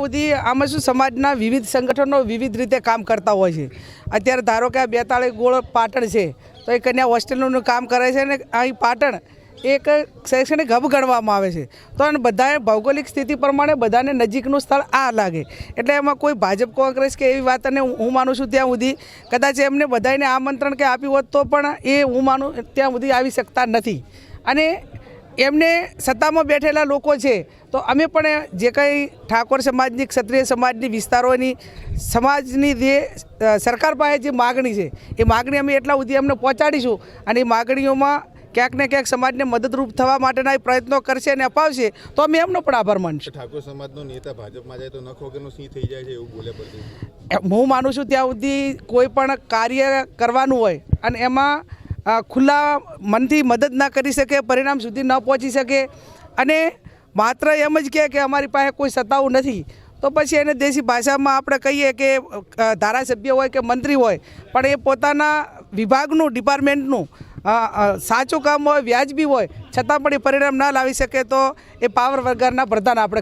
સુધી આમાં શું સમાજના વિવિધ સંગઠનો વિવિધ રીતે કામ કરતા હોય છે। અત્યારે ધારો કે આ 42 ગોળ પાટણ છે તો એ કન્યા હોસ્ટેલનું કામ કરે છે અને અહીં પાટણ એક શૈક્ષણિક હબ ગણવામાં આવે છે। તો બધાએ ભૌગોલિક સ્થિતિ પ્રમાણે બધાને નજીકનું સ્થળ આ લાગે એટલે એમાં કોઈ ભાજપ કોંગ્રેસ કે એવી વાત અને હું માનું છું ત્યાં સુધી કદાચ એમને બધાને આમંત્રણ કે આપ્યું હોત તો પણ એ હું માનું ત્યાં સુધી આવી શકતા નથી। અને એમને સત્તામાં બેઠેલા લોકો છે તો અમે પણ જે કંઈ ઠાકોર સમાજની ક્ષત્રિય સમાજની વિસ્તારોની સમાજની જે સરકાર પાસે જે માગણી છે એ માગણી અમે એટલા સુધી અમને પહોંચાડીશું અને એ માગણીઓમાં ક્યાંક ને ક્યાંક સમાજને મદદરૂપ થવા માટેના પ્રયત્નો કરશે અને અપાવશે તો અમે એમનો પણ આભાર માનશું। ઠાકોર સમાજનો નેતા ભાજપમાં જાય તો નખો કેનો સિંહ થઈ જાય છે એવું બોલે પડતું। હું માનું છું ત્યાં સુધી કોઈ પણ કાર્ય કરવાનું હોય અને એમાં ખુલ્લા મનથી મદદ ના કરી શકે, પરિણામ સુધી ન પહોંચી શકે અને માત્ર એમ જ કહે કે અમારી પાસે કોઈ સત્તાઓ નથી તો પછી એને દેશી ભાષામાં આપણે કહીએ કે ધારાસભ્ય હોય કે મંત્રી હોય પણ એ પોતાના વિભાગનું ડિપાર્ટમેન્ટનું સાચું કામ હોય, વ્યાજબી હોય છતાં પણ એ પરિણામ ના લાવી શકે તો એ પાવર વગરના પ્રધાન આપણે